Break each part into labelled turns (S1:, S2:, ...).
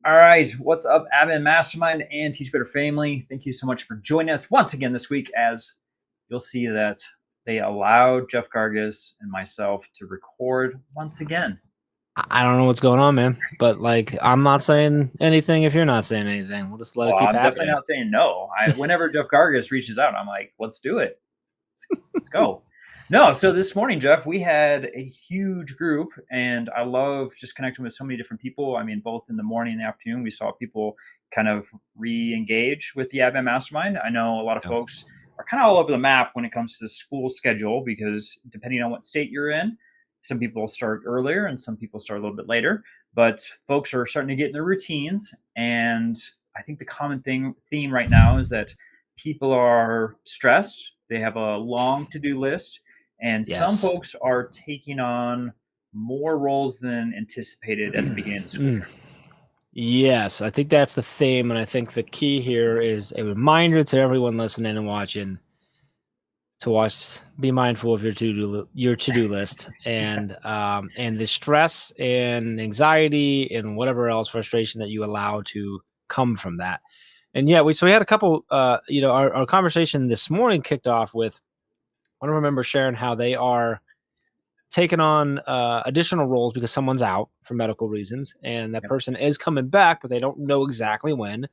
S1: All right, what's up, Admin Mastermind and Teach Better Family? Thank you so much for joining us once again this week. As you'll see that they allowed Jeff Gargas and myself to record once again.
S2: I don't know what's going on, man. But I'm not saying anything if you're not saying anything. We'll just let it keep
S1: I'm definitely
S2: happening.
S1: not saying no. Whenever Jeff Gargas reaches out, I'm like, let's do it. Let's go. No, so this morning, Jeff, we had a huge group, and I love just connecting with so many different people. I mean, both in the morning and the afternoon, we saw people kind of re-engage with the Admin Mastermind. I know a lot of folks are kind of all over the map when it comes to the school schedule because depending on what state you're in, some people start earlier and some people start a little bit later. But folks are starting to get in their routines, and I think the common theme right now is that people are stressed. They have a long to-do list, and some folks are taking on more roles than anticipated at the beginning of the school year.
S2: Yes, I think that's the theme, and I think the key here is a reminder to everyone listening and watching to be mindful of your to-do list and and the stress and anxiety and whatever else frustration that you allow to come from that. And yeah, we had a couple. Our conversation this morning kicked off with one of our members sharing how they are taking on additional roles because someone's out for medical reasons, and that person is coming back, but they don't know exactly when.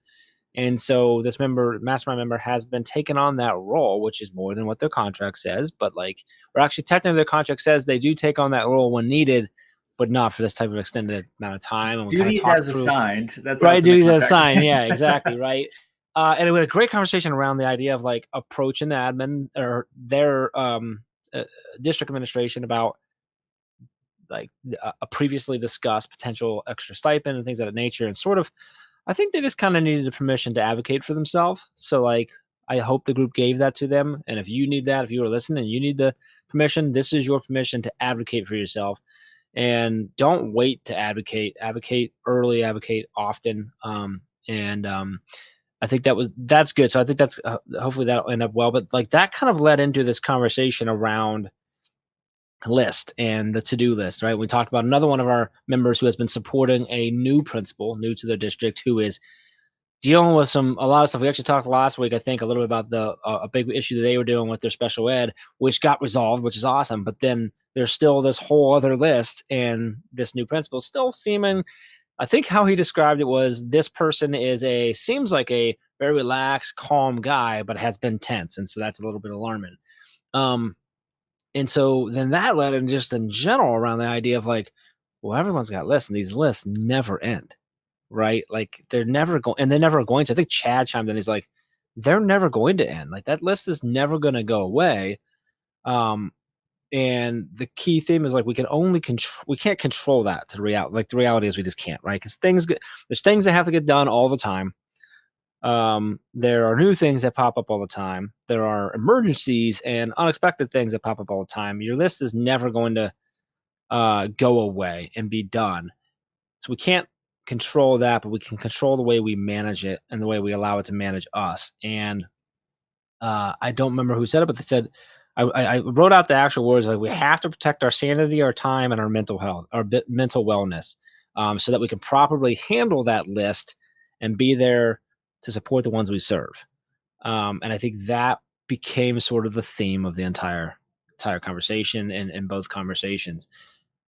S2: And so this mastermind member, has been taking on that role, which is more than what their contract says. But or actually, technically, their contract says they do take on that role when needed, but not for this type of extended amount of time. And
S1: duties as assigned. That's
S2: right. Duties as assigned. Yeah, exactly. Right. And we had a great conversation around the idea of approaching the admin or their district administration about a previously discussed potential extra stipend and things of that nature. And sort of, I think they just kind of needed the permission to advocate for themselves. So I hope the group gave that to them. And if you need that, if you are listening, you need the permission, this is your permission to advocate for yourself. And don't wait to advocate. Advocate early, advocate often. I think that's good. So I think that's hopefully that'll end up well. But that kind of led into this conversation around list and the to-do list, right? We talked about another one of our members who has been supporting a new principal, new to their district, who is dealing with a lot of stuff. We actually talked last week, I think, a little bit about a big issue that they were dealing with their special ed, which got resolved, which is awesome. But then there's still this whole other list, and this new principal still seeming, I think how he described it was, this person seems like a very relaxed, calm guy, but has been tense. And so that's a little bit alarming. And so then that led in just in general around the idea of well, everyone's got lists and these lists never end, right? They're never going, and they're never going to. I think Chad chimed in. He's like, they're never going to end. That list is never going to go away. And the key theme is we can only we can't control that to the reality. The reality is we just can't, right? Because there's things that have to get done all the time. There are new things that pop up all the time. There are emergencies and unexpected things that pop up all the time. Your list is never going to go away and be done. So we can't control that, but we can control the way we manage it and the way we allow it to manage us. And I don't remember who said it, but they said, I wrote out the actual words, we have to protect our sanity, our time, and our mental health, our mental wellness, so that we can properly handle that list and be there to support the ones we serve. And I think that became sort of the theme of the entire conversation in both conversations.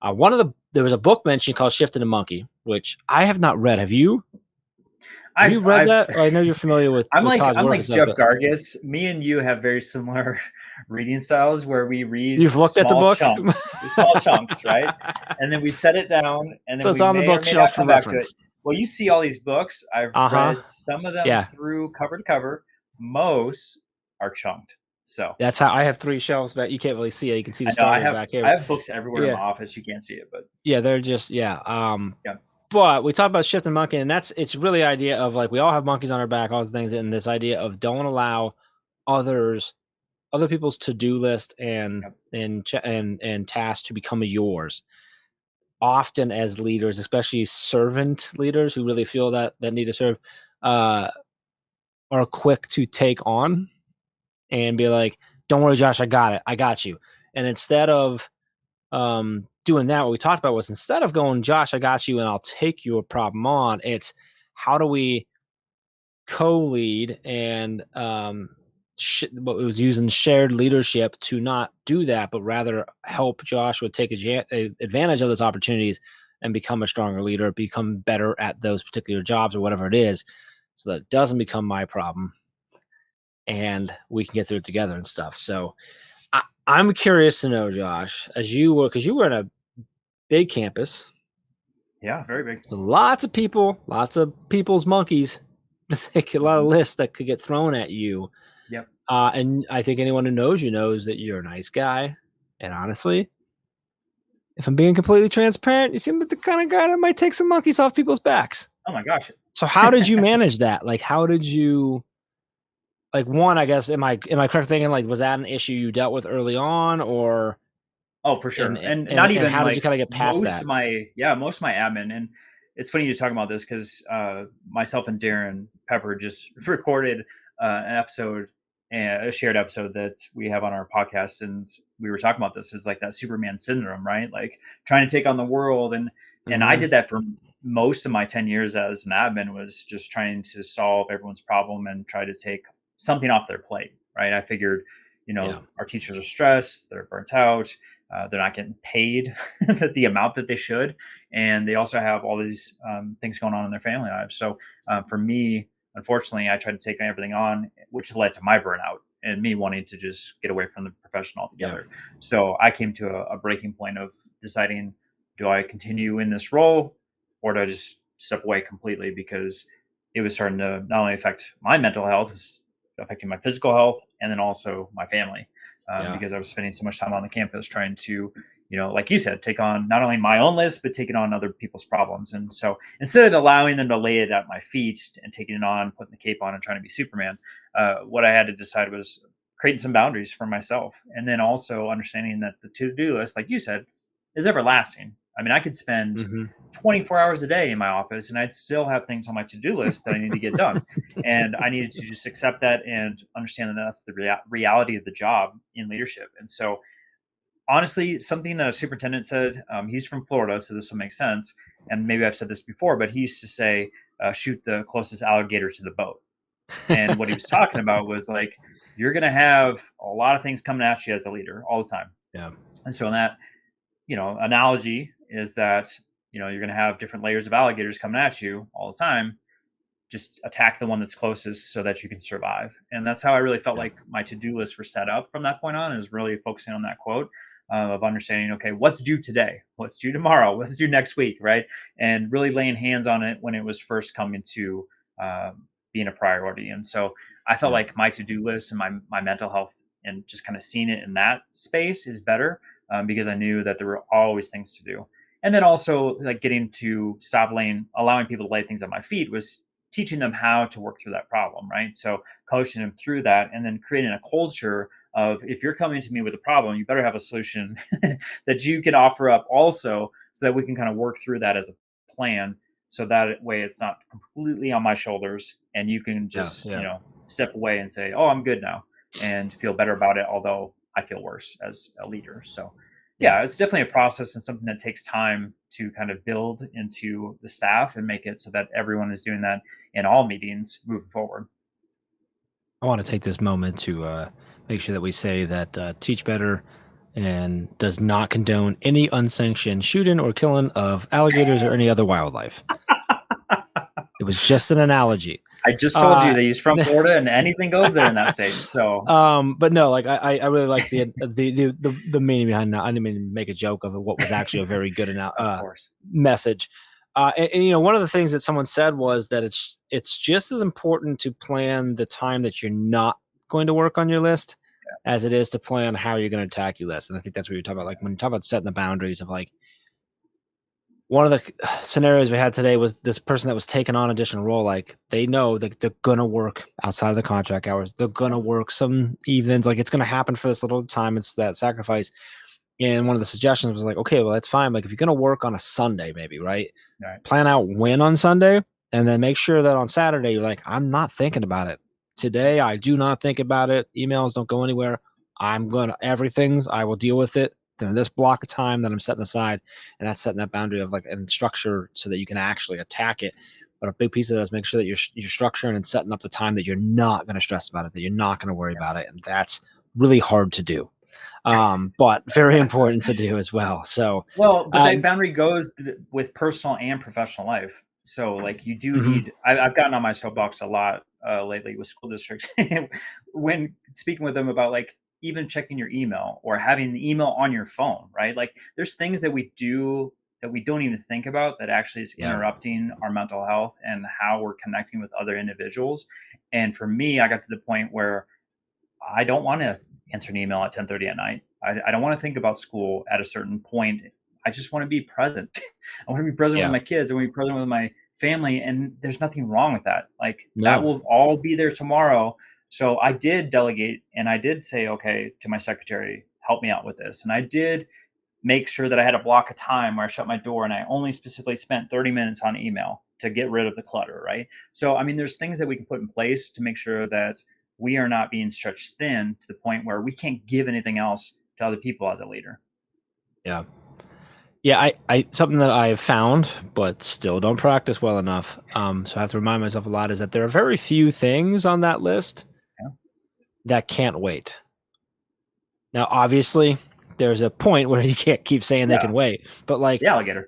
S2: There was a book mentioned called Shifting the Monkey, which I have not read. Have you? Have you read that? I know you're familiar with.
S1: I'm like Jeff
S2: but
S1: Gargas. Me and you have very similar reading styles where we read.
S2: You've looked at the book,
S1: small chunks, right? And then we set it down, and then
S2: so it's on the bookshelf for reference.
S1: Well, you see all these books. I've read some of them through cover to cover. Most are chunked. So
S2: that's how I have 3 shelves back. You can't really see it. You can see the story back here.
S1: I have books everywhere in my office. You can't see it, but
S2: they're just But we talk about shifting monkey, and it's really the idea of we all have monkeys on our back, all those things, and this idea of don't allow other people's to-do list and tasks to become yours. Often as leaders, especially servant leaders who really feel that need to serve, are quick to take on and be like, don't worry, Josh, I got it. I got you. And instead of doing that, what we talked about was instead of going, Josh, I got you and I'll take your problem on, it's how do we co-lead and what was using shared leadership to not do that, but rather help Joshua take advantage of those opportunities and become a stronger leader, become better at those particular jobs or whatever it is, so that it doesn't become my problem and we can get through it together and stuff. So I'm curious to know, Josh, as you were, because you were in a big campus.
S1: Yeah, very big.
S2: So lots of people, lots of people's monkeys. Take a lot of lists that could get thrown at you.
S1: Yep.
S2: And I think anyone who knows you knows that you're a nice guy. And honestly, if I'm being completely transparent, you seem like the kind of guy that might take some monkeys off people's backs.
S1: Oh my gosh.
S2: So how did you manage that? Like, how did you, like, one, I guess, am I correct thinking, like, was that an issue you dealt with early on, or?
S1: Oh, for sure. And
S2: And
S1: not even
S2: how did
S1: like
S2: you kind of get past
S1: most
S2: that?
S1: of my admin. And it's funny you're talking about this because myself and Darren Pepper just recorded an episode, a shared episode that we have on our podcast, and we were talking about this is like that Superman syndrome, right? Like trying to take on the world, and I did that for most of my 10 years as an admin, was just trying to solve everyone's problem and try to take something off their plate, right? I figured, our teachers are stressed, they're burnt out, they're not getting paid the amount that they should, and they also have all these things going on in their family lives. So for me, unfortunately, I tried to take everything on, which led to my burnout and me wanting to just get away from the profession altogether. Yeah. So I came to a breaking point of deciding, do I continue in this role or do I just step away completely? Because it was starting to not only affect my mental health, it was affecting my physical health, and then also my family. Because I was spending so much time on the campus trying to, like you said, take on not only my own list, but taking on other people's problems. And so instead of allowing them to lay it at my feet and taking it on, putting the cape on and trying to be Superman, what I had to decide was creating some boundaries for myself. And then also understanding that the to-do list, like you said, is everlasting. I mean, I could spend 24 hours a day in my office and I'd still have things on my to-do list that I need to get done. And I needed to just accept that and understand that that's the reality of the job in leadership. And so honestly, something that a superintendent said, he's from Florida, so this will make sense. And maybe I've said this before, but he used to say, shoot the closest alligator to the boat. And what he was talking about was like, you're going to have a lot of things coming at you as a leader all the time.
S2: Yeah.
S1: And so in that, analogy is that, you're going to have different layers of alligators coming at you all the time. Just attack the one that's closest so that you can survive. And that's how I really felt like my to-do list were set up from that point on, is really focusing on that quote of understanding, okay, what's due today? What's due tomorrow? What's due next week? Right. And really laying hands on it when it was first coming to being a priority. And so I felt like my to-do list and my mental health and just kind of seeing it in that space is better because I knew that there were always things to do. And then also like getting to stop allowing people to lay things at my feet was teaching them how to work through that problem, right? So coaching them through that and then creating a culture of, if you're coming to me with a problem, you better have a solution that you can offer up also, so that we can kind of work through that as a plan. So that way it's not completely on my shoulders and you can just, step away and say, oh, I'm good now, and feel better about it. Although I feel worse as a leader. So yeah, it's definitely a process and something that takes time to kind of build into the staff and make it so that everyone is doing that in all meetings moving forward.
S2: I want to take this moment to make sure that we say that Teach Better and does not condone any unsanctioned shooting or killing of alligators or any other wildlife. It was just an analogy.
S1: I just told you that he's from Florida and anything goes there in that state. So,
S2: but no, like I really like the meaning behind that. I didn't mean to make a joke of it, what was actually a very good message. And one of the things that someone said was that it's just as important to plan the time that you're not going to work on your list as it is to plan how you're going to attack your list. And I think that's what you're talking about. Like when you talk about setting the boundaries of, like, one of the scenarios we had today was this person that was taking on additional role. Like, they know that they're going to work outside of the contract hours. They're going to work some evenings. Like, it's going to happen for this little time. It's that sacrifice. And one of the suggestions was like, okay, well, that's fine. Like, if you're going to work on a Sunday, maybe, right? Plan out when on Sunday, and then make sure that on Saturday, you're like, I'm not thinking about it. Today, I do not think about it. Emails don't go anywhere. I will deal with it during this block of time that I'm setting aside, and that's setting that boundary of like and structure so that you can actually attack it. But a big piece of that is make sure that you're structuring and setting up the time that you're not going to stress about it, that you're not going to worry about it, and that's really hard to do, but very important to do as well. So,
S1: well, but that boundary goes with personal and professional life. So like you do need, I've gotten on my soapbox a lot lately with school districts when speaking with them about like even checking your email or having the email on your phone, right? Like there's things that we do that we don't even think about that actually is interrupting our mental health and how we're connecting with other individuals. And for me, I got to the point where I don't want to answer an email at 10:30 at night. I don't want to think about school at a certain point. I just want to be present. I want to be present with my kids. I want to be present with my family. And there's nothing wrong with that. Like that will all be there tomorrow. So I did delegate and I did say, okay, to my secretary, help me out with this. And I did make sure that I had a block of time where I shut my door and I only specifically spent 30 minutes on email to get rid of the clutter, right? So, I mean, there's things that we can put in place to make sure that we are not being stretched thin to the point where we can't give anything else to other people as a leader.
S2: Yeah. Yeah, I something that I've found, but still don't practice well enough. So I have to remind myself a lot is that there are very few things on that list that can't wait. Now, obviously, there's a point where you can't keep saying they can wait, but like
S1: the alligator.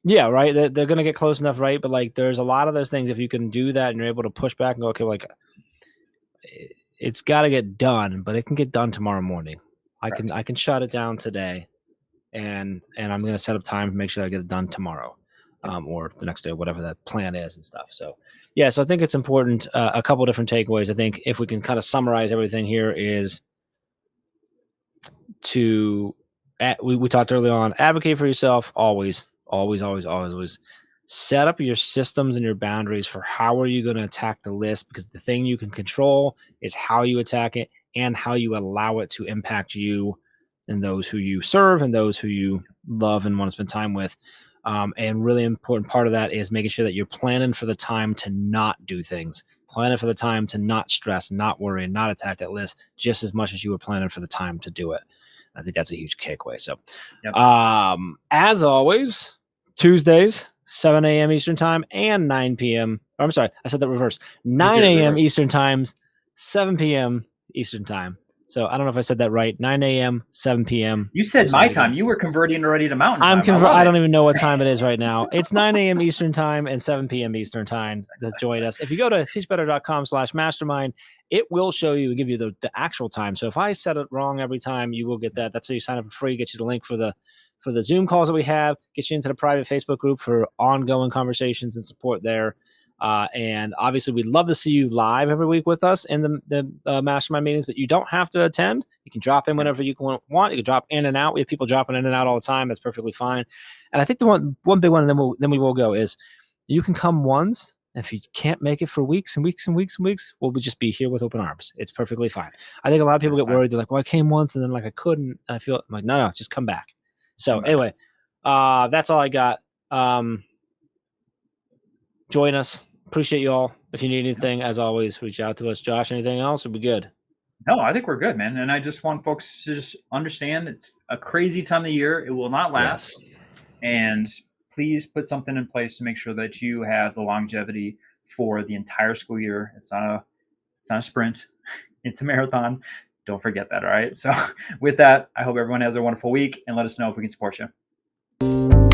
S2: Yeah, right. They're going to get close enough, right? But like, there's a lot of those things. If you can do that and you're able to push back and go, okay, like it's got to get done, but it can get done tomorrow morning. I can shut it down today. And I'm going to set up time to make sure I get it done tomorrow, or the next day, whatever that plan is and stuff. So, yeah, so I think it's important. A couple of different takeaways. I think if we can kind of summarize everything here is we talked early on, advocate for yourself, always set up your systems and your boundaries for how are you going to attack the list, because the thing you can control is how you attack it and how you allow it to impact you and those who you serve and those who you love and want to spend time with. And really important part of that is making sure that you're planning for the time to not do things, planning for the time to not stress, not worry, and not attack that list just as much as you were planning for the time to do it. I think that's a huge takeaway. So, as always, Tuesdays, 7 a.m. Eastern time and 9 p.m. I'm sorry, I said that reverse. 9 a.m. Eastern time, 7 p.m. Eastern time. So I don't know if I said that right. 9 a.m., 7 p.m.
S1: You said my time. You were converting already to mountain time.
S2: I don't even know what time it is right now. It's 9 a.m. Eastern time and 7 p.m. Eastern time to join us. If you go to teachbetter.com/mastermind, it will show you and give you the actual time. So if I said it wrong every time, you will get that. That's how you sign up for free, get you the link for the Zoom calls that we have, get you into the private Facebook group for ongoing conversations and support there. And obviously, we'd love to see you live every week with us in the mastermind meetings, but you don't have to attend. You can drop in whenever you want. You can drop in and out. We have people dropping in and out all the time. That's perfectly fine. And I think the one big one, and then we will go, is you can come once. If you can't make it for weeks and weeks and weeks and weeks, we'll just be here with open arms. It's perfectly fine. I think a lot of people get worried. They're like, well, I came once and then like I couldn't. And I feel I'm like, no, just come back. So anyway, that's all I got. Join us. Appreciate you all. If you need anything, as always, reach out to us. Josh, anything else? We'll be good.
S1: No, I think we're good, man. And I just want folks to just understand it's a crazy time of year. It will not last. Yes. And please put something in place to make sure that you have the longevity for the entire school year. It's not a sprint. It's a marathon. Don't forget that. All right. So with that, I hope everyone has a wonderful week and let us know if we can support you.